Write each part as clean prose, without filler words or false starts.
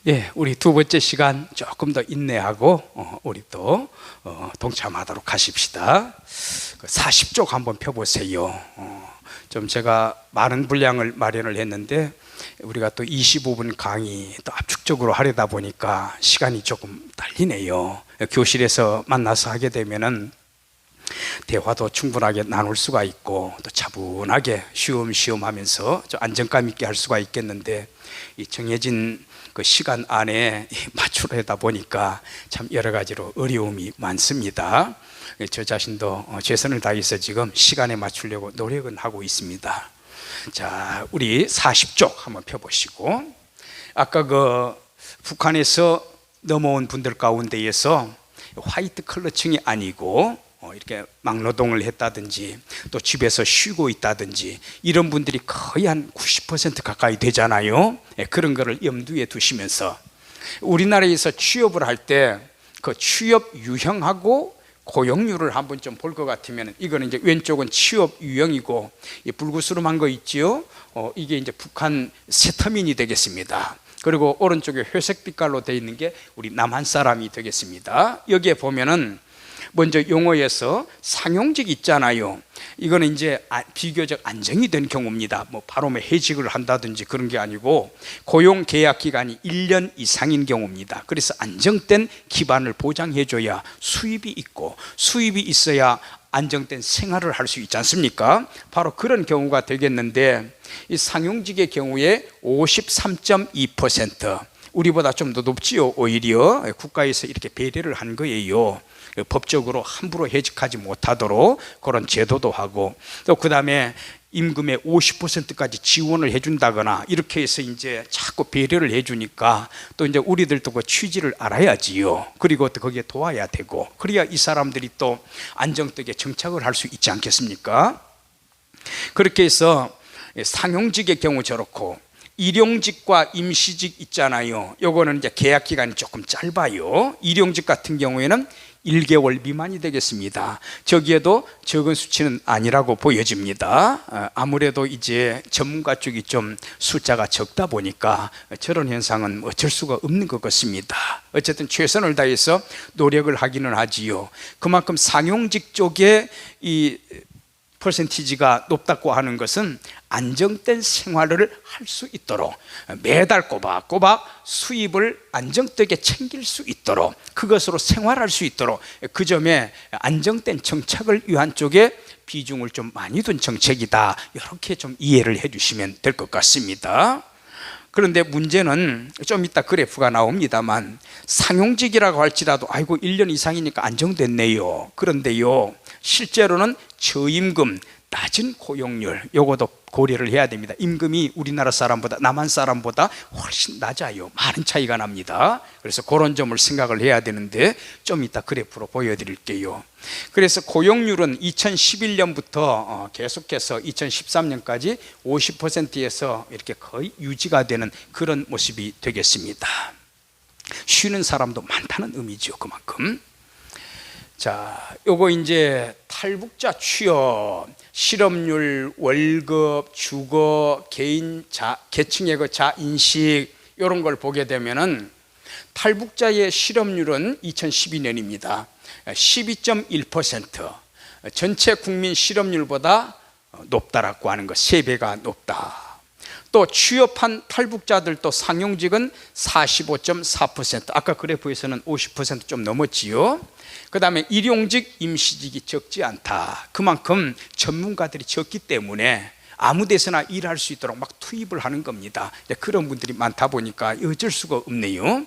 예, 우리 두 번째 시간 조금 더 인내하고 우리 또 동참하도록 하십시다. 40쪽 한번 펴보세요. 좀 제가 많은 분량을 마련을 했는데 우리가 또 25분 강의 또 압축적으로 하려다 보니까 시간이 조금 딸리네요. 교실에서 만나서 하게 되면은 대화도 충분하게 나눌 수가 있고 또 차분하게 쉬엄쉬엄 하면서 좀 안정감 있게 할 수가 있겠는데, 이 정해진 그 시간 안에 맞추려다 보니까 참 여러 가지로 어려움이 많습니다. 저 자신도 최선을 다해서 지금 시간에 맞추려고 노력은 하고 있습니다. 자, 우리 40쪽 한번 펴보시고, 아까 그 북한에서 넘어온 분들 가운데에서 화이트 컬러층이 아니고 이렇게 막노동을 했다든지 또 집에서 쉬고 있다든지 이런 분들이 거의 한 90% 가까이 되잖아요. 그런 거를 염두에 두시면서 우리나라에서 취업을 할 때 그 취업 유형하고 고용률을 한번 좀 볼 것 같으면, 이거는 이제 왼쪽은 취업 유형이고 이 붉으스름한 거 있지요. 이게 이제 북한 세터민이 되겠습니다. 그리고 오른쪽에 회색 빛깔로 되어 있는 게 우리 남한 사람이 되겠습니다. 여기에 보면은 먼저 용어에서 상용직 있잖아요. 이거는 이제 비교적 안정이 된 경우입니다. 뭐 바로 해직을 한다든지 그런 게 아니고 고용 계약 기간이 1년 이상인 경우입니다. 그래서 안정된 기반을 보장해줘야 수입이 있고, 수입이 있어야 안정된 생활을 할 수 있지 않습니까? 바로 그런 경우가 되겠는데, 이 상용직의 경우에 53.2%, 우리보다 좀 더 높지요. 오히려 국가에서 이렇게 배려를 한 거예요. 법적으로 함부로 해직하지 못하도록 그런 제도도 하고, 또 그 다음에 임금의 50%까지 지원을 해준다거나 이렇게 해서 이제 자꾸 배려를 해주니까 또 이제 우리들도 그 취지를 알아야지요. 그리고 또 거기에 도와야 되고, 그래야 이 사람들이 또 안정되게 정착을 할 수 있지 않겠습니까? 그렇게 해서 상용직의 경우 저렇고, 일용직과 임시직 있잖아요. 요거는 이제 계약 기간이 조금 짧아요. 일용직 같은 경우에는 1개월 미만이 되겠습니다. 저기에도 적은 수치는 아니라고 보여집니다. 아무래도 이제 전문가 쪽이 좀 숫자가 적다 보니까 저런 현상은 어쩔 수가 없는 것 같습니다. 어쨌든 최선을 다해서 노력을 하기는 하지요. 그만큼 상용직 쪽에 이 퍼센티지가 높다고 하는 것은 안정된 생활을 할 수 있도록, 매달 꼬박꼬박 수입을 안정되게 챙길 수 있도록, 그것으로 생활할 수 있도록, 그 점에 안정된 정착을 위한 쪽에 비중을 좀 많이 둔 정책이다, 이렇게 좀 이해를 해주시면 될 것 같습니다. 그런데 문제는 좀 이따 그래프가 나옵니다만, 상용직이라고 할지라도 아이고 1년 이상이니까 안정됐네요. 그런데요, 실제로는 저임금, 낮은 고용률, 요것도 고려를 해야 됩니다. 임금이 우리나라 사람보다, 남한 사람보다 훨씬 낮아요. 많은 차이가 납니다. 그래서 그런 점을 생각을 해야 되는데 좀 이따 그래프로 보여드릴게요. 그래서 고용률은 2011년부터 계속해서 2013년까지 50%에서 이렇게 거의 유지가 되는 그런 모습이 되겠습니다. 쉬는 사람도 많다는 의미죠, 그만큼. 자, 요거 이제 탈북자 취업, 실업률, 월급, 주거, 개인 계층의 그 자인식, 이런 걸 보게 되면은 탈북자의 실업률은 2012년입니다. 12.1%, 전체 국민 실업률보다 높다라고 하는 것, 3배가 높다. 또 취업한 탈북자들도 상용직은 45.4%, 아까 그래프에서는 50% 좀 넘었지요. 그 다음에 일용직, 임시직이 적지 않다. 그만큼 전문가들이 적기 때문에 아무 데서나 일할 수 있도록 막 투입을 하는 겁니다. 그런 분들이 많다 보니까 어쩔 수가 없네요.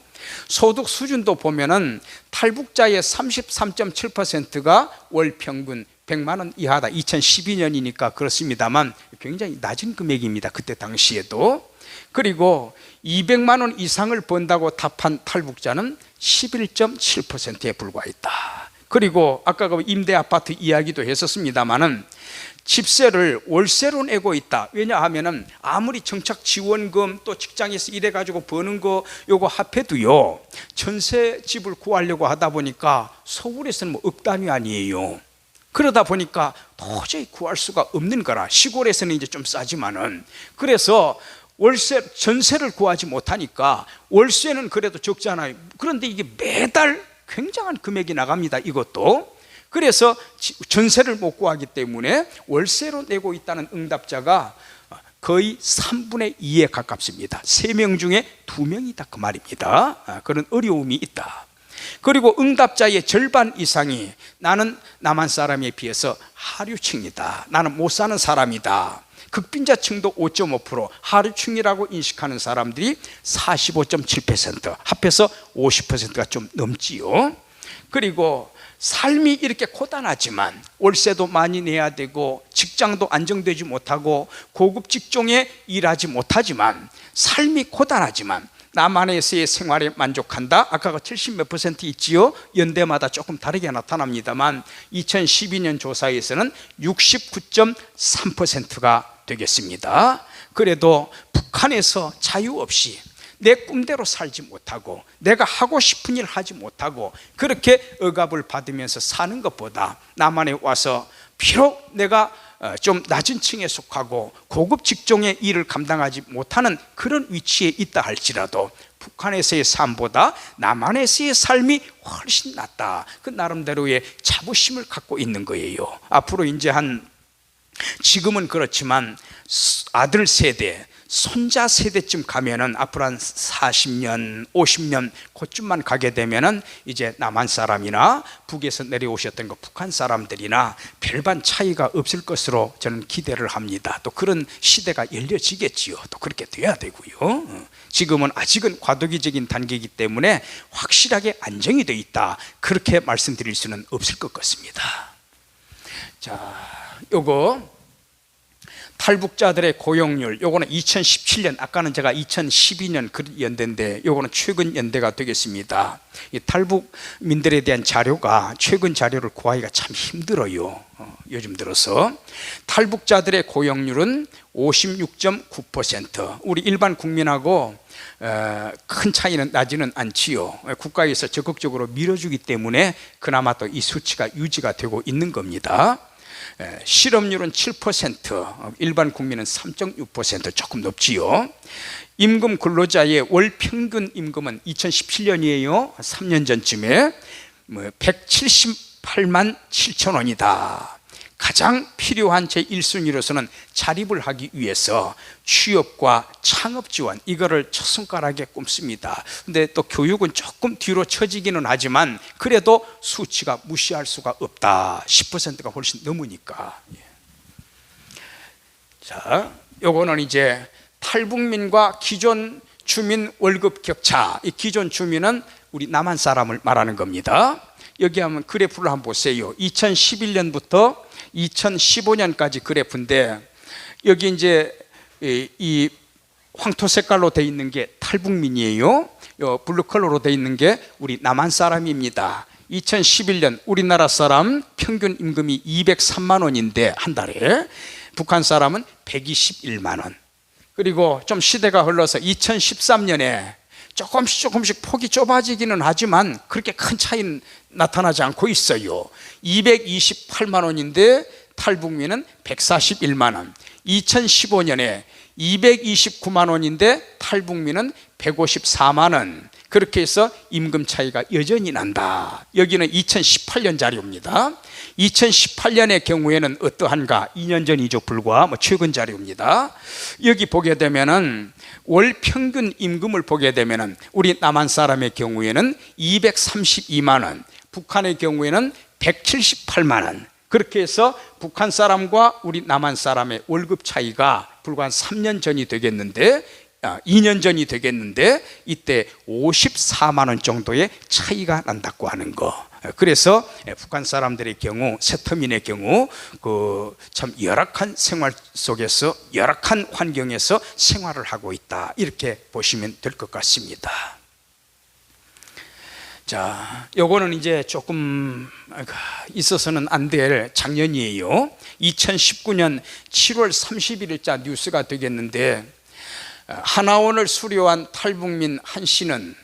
소득 수준도 보면은 탈북자의 33.7%가 월 평균 100만 원 이하다. 2012년이니까 그렇습니다만 굉장히 낮은 금액입니다, 그때 당시에도. 그리고 200만 원 이상을 번다고 답한 탈북자는 11.7%에 불과했다. 그리고 아까 그 임대 아파트 이야기도 했었습니다만은 집세를 월세로 내고 있다. 왜냐하면은 아무리 정착 지원금 또 직장에서 일해가지고 버는 거 요거 합해도요, 전세 집을 구하려고 하다 보니까 서울에서는 뭐 억 단위 아니에요. 그러다 보니까 도저히 구할 수가 없는 거라. 시골에서는 이제 좀 싸지만은, 그래서 전세를 구하지 못하니까 월세는 그래도 적잖아요. 그런데 이게 매달 굉장한 금액이 나갑니다. 이것도. 그래서 전세를 못 구하기 때문에 월세로 내고 있다는 응답자가 거의 3분의 2에 가깝습니다. 3명 중에 2명이다 그 말입니다. 그런 어려움이 있다. 그리고 응답자의 절반 이상이 나는 남한 사람에 비해서 하류층이다, 나는 못 사는 사람이다. 극빈자층도 5.5%, 하류층이라고 인식하는 사람들이 45.7%, 합해서 50%가 좀 넘지요. 그리고 삶이 이렇게 고단하지만 월세도 많이 내야 되고 직장도 안정되지 못하고 고급 직종에 일하지 못하지만 삶이 고단하지만 남한에서의 생활에 만족한다. 아까 70몇 % 있지요. 연대마다 조금 다르게 나타납니다만 2012년 조사에서는 69.3%가 되겠습니다. 그래도 북한에서 자유 없이 내 꿈대로 살지 못하고 내가 하고 싶은 일 하지 못하고 그렇게 억압을 받으면서 사는 것보다 남한에 와서 비록 내가 좀 낮은 층에 속하고 고급 직종의 일을 감당하지 못하는 그런 위치에 있다 할지라도 북한에서의 삶보다 남한에서의 삶이 훨씬 낫다. 그 나름대로의 자부심을 갖고 있는 거예요. 앞으로 이제 지금은 그렇지만 아들 세대, 손자 세대쯤 가면은 앞으로 한 40년, 50년 그쯤만 가게 되면은 이제 남한 사람이나 북에서 내려오셨던 거 북한 사람들이나 별반 차이가 없을 것으로 저는 기대를 합니다. 또 그런 시대가 열려지겠지요. 또 그렇게 돼야 되고요. 지금은 아직은 과도기적인 단계이기 때문에 확실하게 안정이 돼 있다, 그렇게 말씀드릴 수는 없을 것 같습니다. 자, 요거 탈북자들의 고용률, 요거는 2017년, 아까는 제가 2012년 그 연대인데 요거는 최근 연대가 되겠습니다. 이 탈북민들에 대한 자료가 최근 자료를 구하기가 참 힘들어요. 요즘 들어서 탈북자들의 고용률은 56.9%, 우리 일반 국민하고 큰 차이는 나지는 않지요. 국가에서 적극적으로 밀어주기 때문에 그나마 또 이 수치가 유지가 되고 있는 겁니다. 실업률은 7%, 일반 국민은 3.6%, 조금 높지요. 임금 근로자의 월 평균 임금은 2017년이에요. 3년 전쯤에 178만 7천 원이다. 가장 필요한 제1순위로서는 자립을 하기 위해서 취업과 창업 지원, 이거를 첫 손가락에 꼽습니다. 근데 또 교육은 조금 뒤로 처지기는 하지만 그래도 수치가 무시할 수가 없다. 10%가 훨씬 넘으니까. 자, 요거는 이제 탈북민과 기존 주민 월급 격차. 이 기존 주민은 우리 남한 사람을 말하는 겁니다. 여기 한번 그래프를 한번 보세요. 2011년부터 2015년까지 그래프인데 여기 이제 이 황토 색깔로 되어 있는 게 탈북민이에요. 블루 컬러로 되어 있는 게 우리 남한 사람입니다. 2011년 우리나라 사람 평균 임금이 203만 원인데 한 달에, 북한 사람은 121만 원. 그리고 좀 시대가 흘러서 2013년에 조금씩 폭이 좁아지기는 하지만 그렇게 큰 차이는 나타나지 않고 있어요. 228만 원인데 탈북민은 141만 원. 2015년에 229만 원인데 탈북민은 154만 원. 그렇게 해서 임금 차이가 여전히 난다. 여기는 2018년 자료입니다. 2018년의 경우에는 어떠한가? 2년 전이죠. 불과 최근 자료입니다. 여기 보게 되면은 월 평균 임금을 보게 되면은 우리 남한 사람의 경우에는 232만 원, 북한의 경우에는 178만 원. 그렇게 해서 북한 사람과 우리 남한 사람의 월급 차이가 불과 한 3년 전이 되겠는데, 2년 전이 되겠는데 이때 54만 원 정도의 차이가 난다고 하는 거. 그래서 북한 사람들의 경우, 세터민의 경우 참 열악한 생활 속에서, 열악한 환경에서 생활을 하고 있다, 이렇게 보시면 될 것 같습니다. 자, 요거는 이제 조금 있어서는 안 될 작년이에요. 2019년 7월 31일자 뉴스가 되겠는데, 하나원을 수료한 탈북민 한 씨는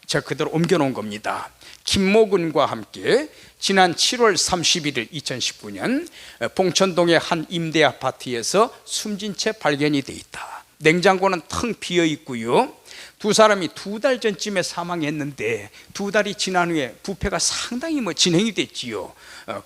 제가 그대로 옮겨놓은 겁니다. 김모근과 함께 지난 7월 31일 2019년 봉천동의 한 임대 아파트에서 숨진 채 발견이 돼 있다. 냉장고는 텅 비어 있고요. 두 사람이 2달 전쯤에 사망했는데 2달이 지난 후에 부패가 상당히 진행이 됐지요.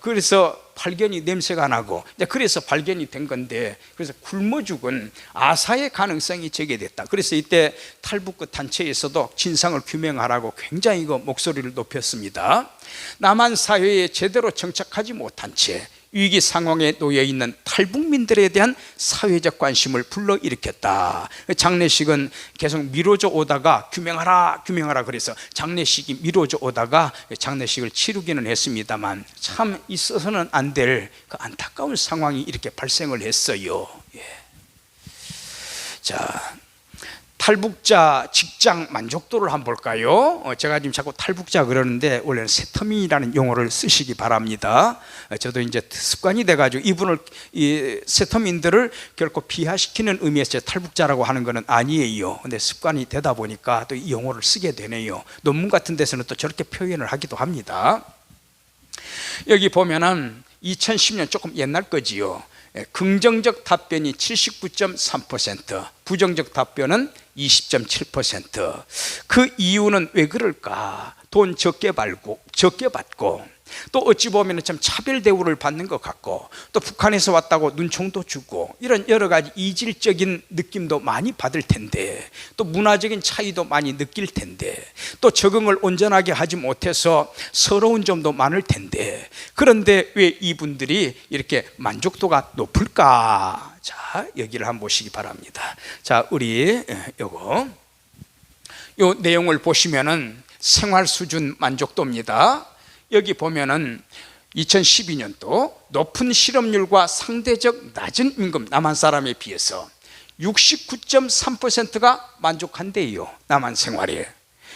그래서 발견이 냄새가 나고 그래서 발견이 된 건데, 그래서 굶어 죽은 아사의 가능성이 제기됐다. 그래서 이때 탈북구 단체에서도 진상을 규명하라고 굉장히 목소리를 높였습니다. 남한 사회에 제대로 정착하지 못한 채 위기 상황에 놓여 있는 탈북민들에 대한 사회적 관심을 불러일으켰다. 장례식은 계속 미뤄져 오다가 규명하라 그래서 장례식이 미뤄져 오다가 장례식을 치르기는 했습니다만 참 있어서는 안 될 그 안타까운 상황이 이렇게 발생을 했어요. 자, 탈북자 직장 만족도를 한번 볼까요? 제가 지금 자꾸 탈북자 그러는데 원래는 세터민이라는 용어를 쓰시기 바랍니다. 저도 이제 습관이 돼가지고 이분을, 이 세터민들을 결코 비하시키는 의미에서 탈북자라고 하는 것은 아니에요. 근데 습관이 되다 보니까 또 이 용어를 쓰게 되네요. 논문 같은 데서는 또 저렇게 표현을 하기도 합니다. 여기 보면은 2010년 조금 옛날 거지요. 긍정적 답변이 79.3%, 부정적 답변은 20.7%. 그 이유는 왜 그럴까? 돈 적게 받고 또 어찌 보면 참 차별 대우를 받는 것 같고, 또 북한에서 왔다고 눈총도 주고, 이런 여러 가지 이질적인 느낌도 많이 받을 텐데, 또 문화적인 차이도 많이 느낄 텐데, 또 적응을 온전하게 하지 못해서 서러운 점도 많을 텐데, 그런데 왜 이분들이 이렇게 만족도가 높을까? 자, 여기를 한번 보시기 바랍니다. 자, 우리 요 내용을 보시면은 생활 수준 만족도입니다. 여기 보면은 2012년도 높은 실업률과 상대적 낮은 임금, 남한 사람에 비해서 69.3%가 만족한대요. 남한 생활에.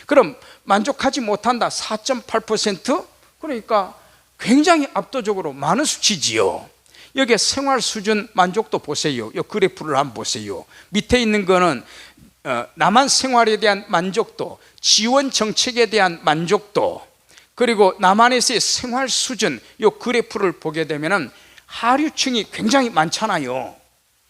그럼 만족하지 못한다 4.8%? 그러니까 굉장히 압도적으로 많은 수치지요. 여기 생활 수준 만족도 보세요. 이 그래프를 한번 보세요. 밑에 있는 거는 남한 생활에 대한 만족도, 지원 정책에 대한 만족도, 그리고 남한에서의 생활 수준, 이 그래프를 보게 되면 하류층이 굉장히 많잖아요.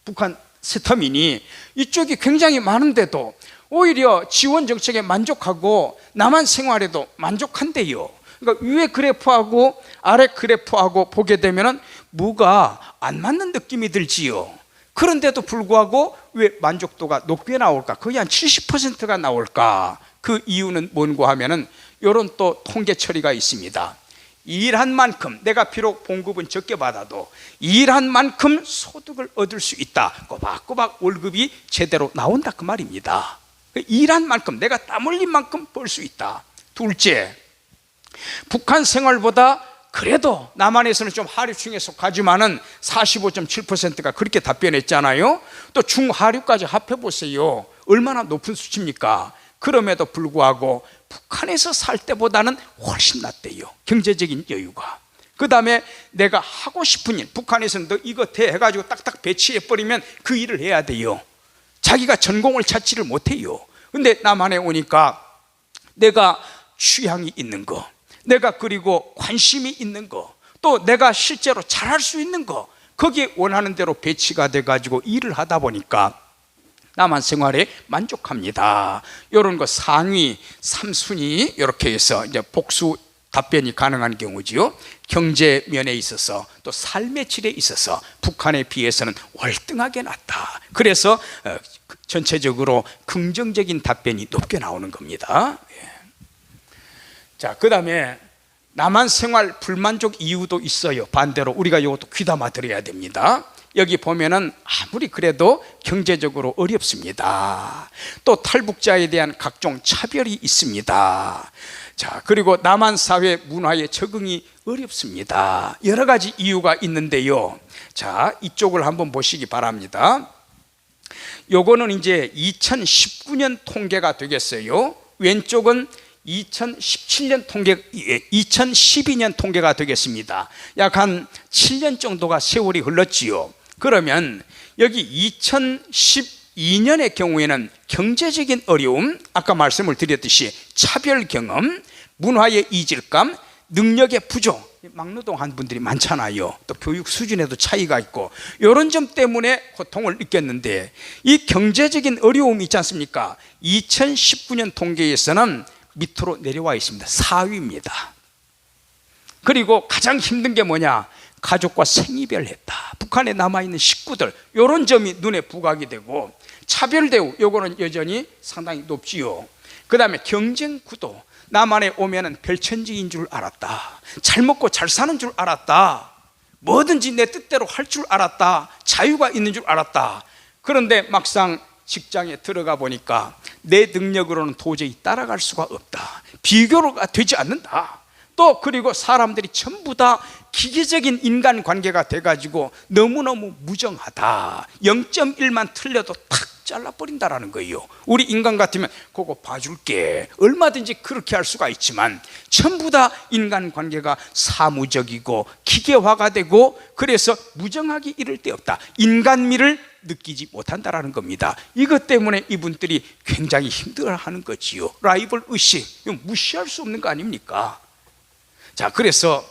북한 세터민이 이쪽이 굉장히 많은데도 오히려 지원 정책에 만족하고 남한 생활에도 만족한대요. 그러니까 위에 그래프하고 아래 그래프하고 보게 되면 뭐가 안 맞는 느낌이 들지요. 그런데도 불구하고 왜 만족도가 높게 나올까? 거의 한 70%가 나올까? 그 이유는 뭔고 하면은 이런 또 통계 처리가 있습니다. 일한 만큼, 내가 비록 봉급은 적게 받아도 일한 만큼 소득을 얻을 수 있다. 꼬박꼬박 월급이 제대로 나온다 그 말입니다. 일한 만큼, 내가 땀 흘린 만큼 벌 수 있다. 둘째, 북한 생활보다 그래도 남한에서는 좀 하류층에 속하지만은 45.7%가 그렇게 답변했잖아요. 또 중하류까지 합해보세요. 얼마나 높은 수치입니까? 그럼에도 불구하고 북한에서 살 때보다는 훨씬 낫대요. 경제적인 여유가. 그 다음에 내가 하고 싶은 일, 북한에서는 너 이거 돼 해가지고 딱딱 배치해버리면 그 일을 해야 돼요. 자기가 전공을 찾지를 못해요. 근데 남한에 오니까 내가 취향이 있는 거, 내가 그리고 관심이 있는 거, 또 내가 실제로 잘할 수 있는 거, 거기에 원하는 대로 배치가 돼가지고 일을 하다 보니까 남한 생활에 만족합니다. 이런 거 상위 3순위 이렇게 해서 이제 복수 답변이 가능한 경우지요. 경제 면에 있어서 또 삶의 질에 있어서 북한에 비해서는 월등하게 낫다. 그래서 전체적으로 긍정적인 답변이 높게 나오는 겁니다. 자, 그 다음에 남한 생활 불만족 이유도 있어요. 반대로 우리가 이것도 귀담아 들어야 됩니다. 여기 보면은 아무리 그래도 경제적으로 어렵습니다. 또 탈북자에 대한 각종 차별이 있습니다. 자, 그리고 남한 사회 문화에 적응이 어렵습니다. 여러 가지 이유가 있는데요. 자, 이쪽을 한번 보시기 바랍니다. 요거는 이제 2019년 통계가 되겠어요. 왼쪽은 2017년 통계, 2012년 통계가 되겠습니다. 약 한 7년 정도가 세월이 흘렀지요. 그러면 여기 2012년의 경우에는 경제적인 어려움, 아까 말씀을 드렸듯이 차별 경험, 문화의 이질감, 능력의 부족, 막노동한 분들이 많잖아요. 또 교육 수준에도 차이가 있고 이런 점 때문에 고통을 느꼈는데, 이 경제적인 어려움이 있지 않습니까? 2019년 통계에서는 밑으로 내려와 있습니다. 4위입니다. 그리고 가장 힘든 게 뭐냐? 가족과 생이별했다. 북한에 남아있는 식구들, 이런 점이 눈에 부각이 되고, 차별대우, 요거는 여전히 상당히 높지요. 그 다음에 경쟁 구도, 남한에 오면은 별천지인 줄 알았다, 잘 먹고 잘 사는 줄 알았다, 뭐든지 내 뜻대로 할 줄 알았다, 자유가 있는 줄 알았다. 그런데 막상 직장에 들어가 보니까 내 능력으로는 도저히 따라갈 수가 없다, 비교가 되지 않는다. 또 그리고 사람들이 전부 다 기계적인 인간관계가 돼가지고 너무너무 무정하다, 0.1만 틀려도 탁 잘라버린다라는 거예요. 우리 인간 같으면 그거 봐줄게, 얼마든지 그렇게 할 수가 있지만 전부 다 인간관계가 사무적이고 기계화가 되고, 그래서 무정하게 이를 데 없다, 인간미를 느끼지 못한다라는 겁니다. 이것 때문에 이분들이 굉장히 힘들어하는 거지요. 라이벌 의식, 이거 무시할 수 없는 거 아닙니까? 자, 그래서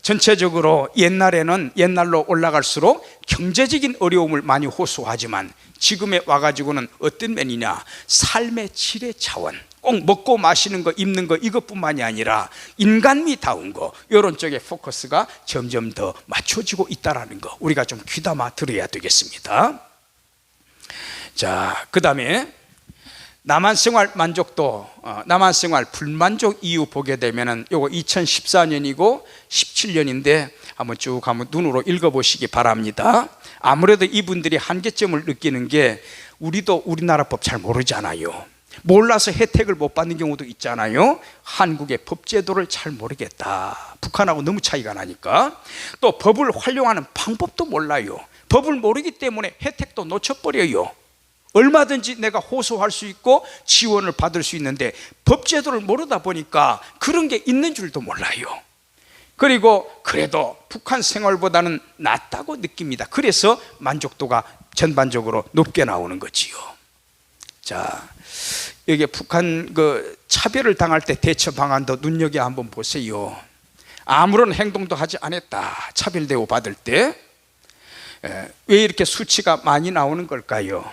전체적으로 옛날로 올라갈수록 경제적인 어려움을 많이 호소하지만, 지금에 와가지고는 어떤 면이냐? 삶의 질의 차원, 꼭 먹고 마시는 거, 입는 거 이것뿐만이 아니라 인간미다운 거, 이런 쪽에 포커스가 점점 더 맞춰지고 있다는 거, 우리가 좀 귀담아 들어야 되겠습니다. 자, 그 다음에 남한 생활 만족도, 남한 생활 불만족 이유 보게 되면은 요거 2014년이고 17년인데 한번 쭉 한번 눈으로 읽어보시기 바랍니다. 아무래도 이분들이 한계점을 느끼는 게, 우리도 우리나라 법 잘 모르잖아요. 몰라서 혜택을 못 받는 경우도 있잖아요. 한국의 법제도를 잘 모르겠다, 북한하고 너무 차이가 나니까. 또 법을 활용하는 방법도 몰라요. 법을 모르기 때문에 혜택도 놓쳐버려요. 얼마든지 내가 호소할 수 있고 지원을 받을 수 있는데 법제도를 모르다 보니까 그런 게 있는 줄도 몰라요. 그리고 그래도 북한 생활보다는 낫다고 느낍니다. 그래서 만족도가 전반적으로 높게 나오는 거지요. 자, 여기 북한 그 차별을 당할 때 대처 방안도 눈여겨 한번 보세요. 아무런 행동도 하지 않았다, 차별 대우 받을 때. 왜 이렇게 수치가 많이 나오는 걸까요?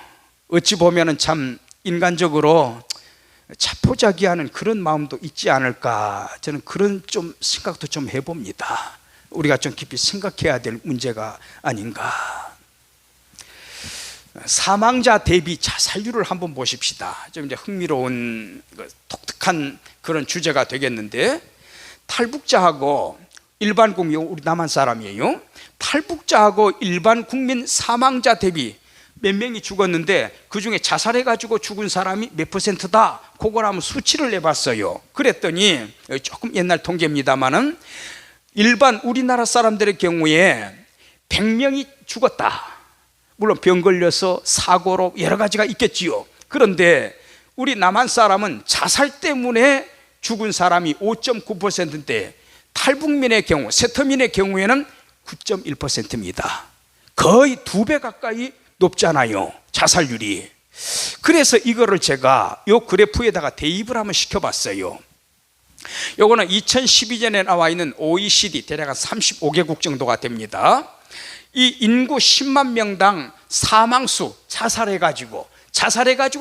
어찌 보면은 참 인간적으로 자포자기하는 그런 마음도 있지 않을까, 저는 그런 좀 생각도 좀 해봅니다. 우리가 좀 깊이 생각해야 될 문제가 아닌가. 사망자 대비 자살률을 한번 보십시다. 좀 이제 흥미로운 독특한 그런 주제가 되겠는데, 탈북자하고 일반 국민, 우리 남한 사람이에요. 탈북자하고 일반 국민 사망자 대비 몇 명이 죽었는데 그 중에 자살해가지고 죽은 사람이 몇 %다, 그걸 한번 수치를 내봤어요. 그랬더니 조금 옛날 통계입니다만은 일반 우리나라 사람들의 경우에 100명이 죽었다. 물론 병 걸려서 사고로 여러 가지가 있겠지요. 그런데 우리 남한 사람은 자살 때문에 죽은 사람이 5.9%인데 탈북민의 경우, 세터민의 경우에는 9.1%입니다. 거의 2배 가까이 높잖아요, 자살률이. 그래서 이거를 제가 요 그래프에다가 대입을 한번 시켜봤어요. 요거는 2012년에 나와 있는 OECD 대략 한 35개국 정도가 됩니다. 이 인구 10만 명당 사망수, 자살해가지고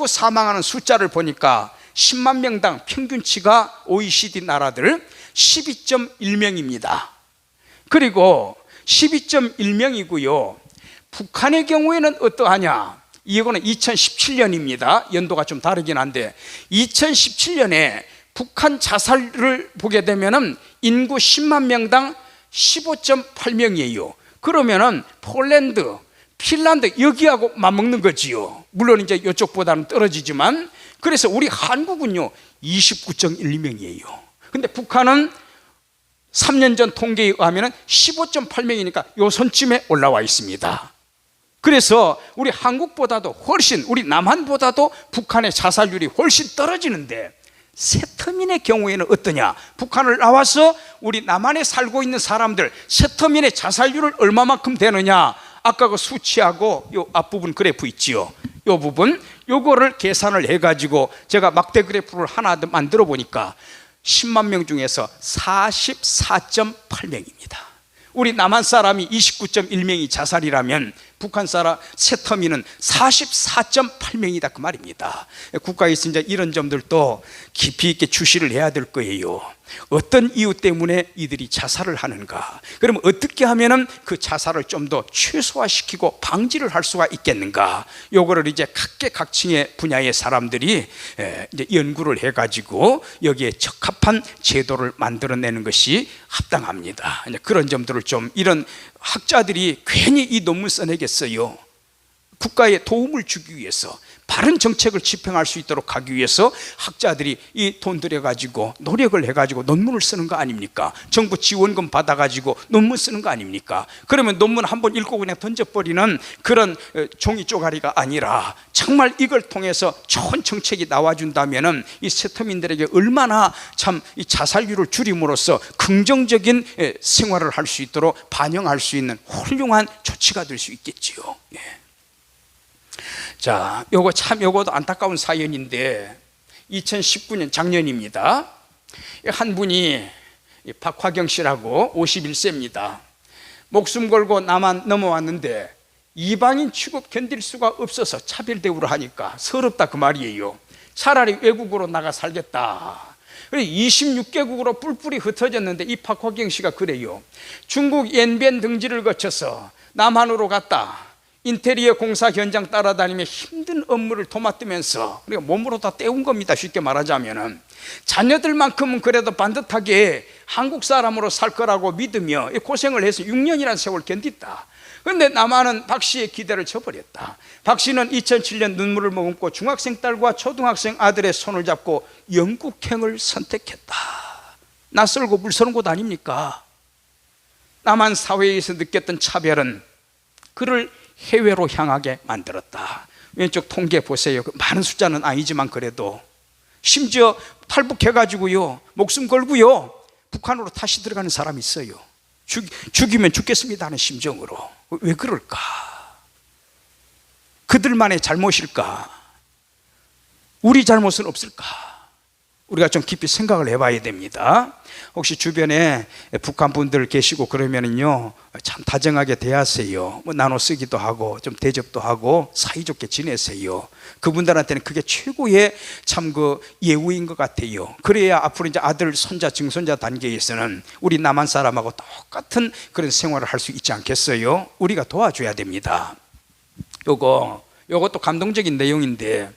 사망하는 숫자를 보니까 10만 명당 평균치가 OECD 나라들 12.1명입니다. 그리고 12.1명이고요 북한의 경우에는 어떠하냐? 이거는 2017년입니다. 연도가 좀 다르긴 한데 2017년에 북한 자살을 보게 되면은 인구 10만 명당 15.8명이에요. 그러면은 폴란드, 핀란드 여기하고 맞먹는 거지요. 물론 이제 이쪽보다는 떨어지지만, 그래서 우리 한국은요 29.1명이에요. 근데 북한은 3년 전 통계에 의하면 15.8명이니까 요 선쯤에 올라와 있습니다. 그래서 우리 한국보다도 훨씬, 우리 남한보다도 북한의 자살률이 훨씬 떨어지는데, 세터민의 경우에는 어떠냐? 북한을 나와서 우리 남한에 살고 있는 사람들 세터민의 자살률을 얼마만큼 되느냐? 아까 그 수치하고 요 앞부분 그래프 있지요. 요 부분, 요거를 계산을 해가지고 제가 막대 그래프를 하나 더 만들어 보니까 10만 명 중에서 44.8명입니다. 우리 남한 사람이 29.1명이 자살이라면 북한 사람 세터민은 44.8명이다 그 말입니다. 국가에서 이제 이런 점들도 깊이 있게 주시를 해야 될 거예요. 어떤 이유 때문에 이들이 자살을 하는가? 그러면 어떻게 하면은 그 자살을 좀 더 최소화시키고 방지를 할 수가 있겠는가? 요거를 이제 각계각층의 분야의 사람들이 이제 연구를 해가지고 여기에 적합한 제도를 만들어내는 것이 합당합니다. 이제 그런 점들을 좀 이런 학자들이 괜히 이 논문 써내겠어요? 국가에 도움을 주기 위해서, 바른 정책을 집행할 수 있도록 하기 위해서 학자들이 이 돈 들여가지고 노력을 해가지고 논문을 쓰는 거 아닙니까? 정부 지원금 받아가지고 논문 쓰는 거 아닙니까? 그러면 논문 한번 읽고 그냥 던져버리는 그런 종이 쪼가리가 아니라 정말 이걸 통해서 좋은 정책이 나와준다면 이 세터민들에게 얼마나 참 이 자살률을 줄임으로써 긍정적인 생활을 할 수 있도록 반영할 수 있는 훌륭한 조치가 될 수 있겠지요. 예. 자, 요것도 안타까운 사연인데 2019년 작년입니다. 한 분이 박화경 씨라고 51세입니다. 목숨 걸고 남한 넘어왔는데 이방인 취급 견딜 수가 없어서 차별 대우를 하니까 서럽다 그 말이에요. 차라리 외국으로 나가 살겠다. 26개국으로 뿔뿔이 흩어졌는데 이 박화경 씨가 그래요. 중국 연변 등지를 거쳐서 남한으로 갔다. 인테리어 공사 현장 따라다니며 힘든 업무를 도맡으면서 우리가 몸으로 다 때운 겁니다. 쉽게 말하자면은 자녀들만큼은 그래도 반듯하게 한국 사람으로 살 거라고 믿으며 고생을 해서 6년이라는 세월 견딘다. 그런데 남한은 박 씨의 기대를 저버렸다. 박 씨는 2007년 눈물을 머금고 중학생 딸과 초등학생 아들의 손을 잡고 영국행을 선택했다. 낯설고 물서는 곳 아닙니까? 남한 사회에서 느꼈던 차별은 그를 해외로 향하게 만들었다. 왼쪽 통계 보세요. 많은 숫자는 아니지만 그래도 심지어 탈북해가지고요 목숨 걸고요 북한으로 다시 들어가는 사람이 있어요. 죽이면 죽겠습니다 하는 심정으로. 왜 그럴까? 그들만의 잘못일까? 우리 잘못은 없을까? 우리가 좀 깊이 생각을 해봐야 됩니다. 혹시 주변에 북한 분들 계시고 그러면은요 참 다정하게 대하세요. 뭐 나눠 쓰기도 하고 좀 대접도 하고 사이좋게 지내세요. 그분들한테는 그게 최고의 참 그 예우인 것 같아요. 그래야 앞으로 이제 아들, 손자, 증손자 단계에서는 우리 남한 사람하고 똑같은 그런 생활을 할 수 있지 않겠어요? 우리가 도와줘야 됩니다. 요것도 감동적인 내용인데,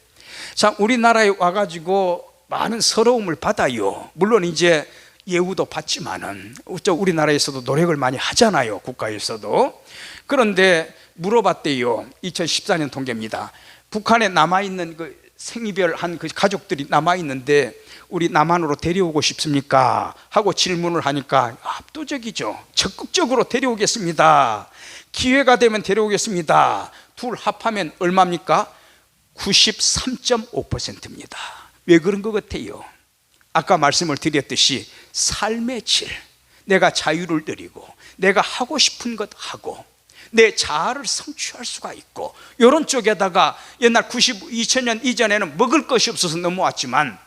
자, 우리나라에 와가지고 많은 서러움을 받아요. 물론 이제 예우도 받지만은 우리나라에서도 노력을 많이 하잖아요. 국가에서도. 그런데 물어봤대요. 2014년 통계입니다. 북한에 남아있는 그 생이별한 그 가족들이 남아있는데 우리 남한으로 데려오고 싶습니까? 하고 질문을 하니까 압도적이죠. 적극적으로 데려오겠습니다. 기회가 되면 데려오겠습니다. 둘 합하면 얼마입니까? 93.5%입니다. 왜 그런 것 같아요? 아까 말씀을 드렸듯이 삶의 질, 내가 자유를 누리고 내가 하고 싶은 것 하고 내 자아를 성취할 수가 있고, 이런 쪽에다가 옛날 2000년 이전에는 먹을 것이 없어서 넘어왔지만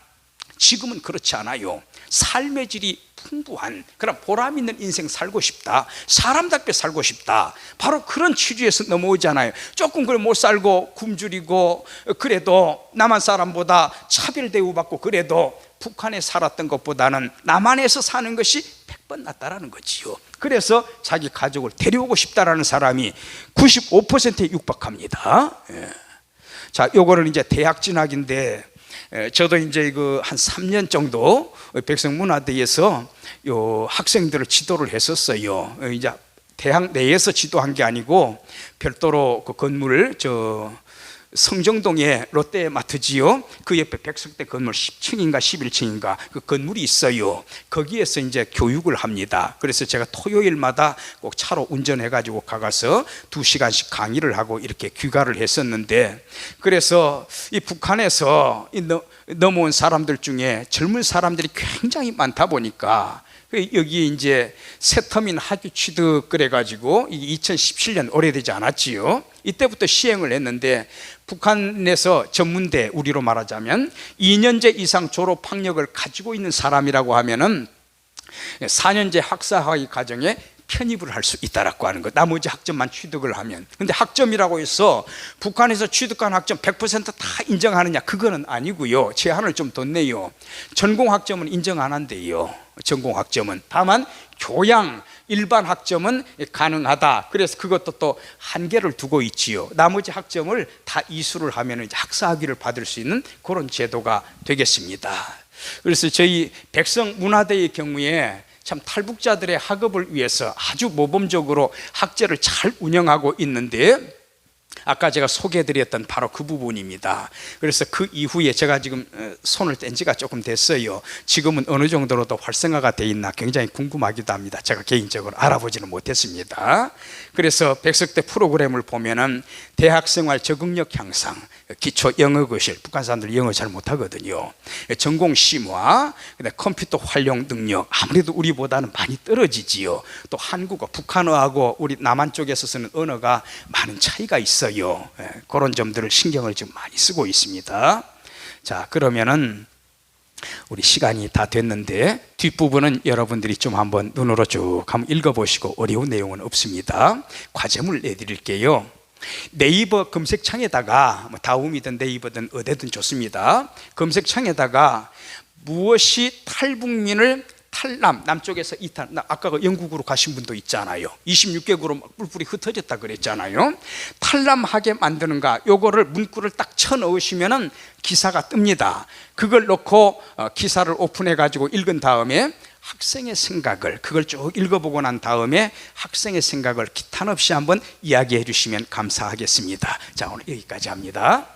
지금은 그렇지 않아요. 삶의 질이 풍부한 그런 보람 있는 인생 살고 싶다, 사람답게 살고 싶다, 바로 그런 취지에서 넘어오잖아요. 조금 그걸 못 살고 굶주리고 그래도 남한 사람보다 차별 대우받고 그래도 북한에 살았던 것보다는 남한에서 사는 것이 100번 낫다라는 거지요. 그래서 자기 가족을 데려오고 싶다라는 사람이 95%에 육박합니다. 자, 요거를 이제 대학 진학인데, 저도 이제 한 3년 정도 백성문화대에서 요 학생들을 지도를 했었어요. 이제 대학 내에서 지도한 게 아니고 별도로 그 건물을 성정동에 롯데마트지요. 그 옆에 백석대 건물 10층인가 11층인가 그 건물이 있어요. 거기에서 이제 교육을 합니다. 그래서 제가 토요일마다 꼭 차로 운전해가지고 가서 2시간씩 강의를 하고 이렇게 귀가를 했었는데, 그래서 이 북한에서 넘어온 사람들 중에 젊은 사람들이 굉장히 많다 보니까 여기에 이제 새터민 하규 취득 그래가지고 이게 2017년 오래되지 않았지요. 이때부터 시행을 했는데 북한에서 전문대, 우리로 말하자면 2년제 이상 졸업 학력을 가지고 있는 사람이라고 하면은 4년제 학사학위 과정에 편입을 할 수 있다라고 하는 것. 나머지 학점만 취득을 하면. 근데 학점이라고 해서 북한에서 취득한 학점 100% 다 인정하느냐? 그거는 아니고요. 제한을 좀 뒀네요. 전공 학점은 인정 안 한대요. 전공 학점은. 다만 교양 일반 학점은 가능하다. 그래서 그것도 또 한계를 두고 있지요. 나머지 학점을 다 이수를 하면 이제 학사학위를 받을 수 있는 그런 제도가 되겠습니다. 그래서 저희 백성문화대의 경우에 참 탈북자들의 학업을 위해서 아주 모범적으로 학제를 잘 운영하고 있는데, 아까 제가 소개해드렸던 바로 그 부분입니다. 그래서 그 이후에 제가 지금 손을 뗀 지가 조금 됐어요. 지금은 어느 정도로 더 활성화가 돼 있나 굉장히 궁금하기도 합니다. 제가 개인적으로 알아보지는 못했습니다. 그래서 백석대 프로그램을 보면은 대학생활 적응력 향상, 기초 영어 교실, 북한 사람들 영어 잘 못하거든요. 전공 심화, 컴퓨터 활용 능력, 아무래도 우리보다는 많이 떨어지지요. 또 한국어, 북한어하고 우리 남한 쪽에서 쓰는 언어가 많은 차이가 있어요. 그런 점들을 신경을 좀 많이 쓰고 있습니다. 자, 그러면은 우리 시간이 다 됐는데 뒷부분은 여러분들이 좀 한번 눈으로 쭉 한번 읽어보시고 어려운 내용은 없습니다. 과제물 내드릴게요. 네이버 검색창에다가 다음이든 네이버든 어디든 좋습니다. 검색창에다가 무엇이 탈북민을 탈남, 남쪽에서 이탈, 아까 영국으로 가신 분도 있잖아요. 26개국으로 뿔뿔이 흩어졌다 그랬잖아요. 탈남하게 만드는가, 요거를 문구를 딱 쳐 넣으시면은 기사가 뜹니다. 그걸 넣고 기사를 오픈해 가지고 읽은 다음에 학생의 생각을, 그걸 쭉 읽어보고 난 다음에 학생의 생각을 기탄 없이 한번 이야기해 주시면 감사하겠습니다. 자, 오늘 여기까지 합니다.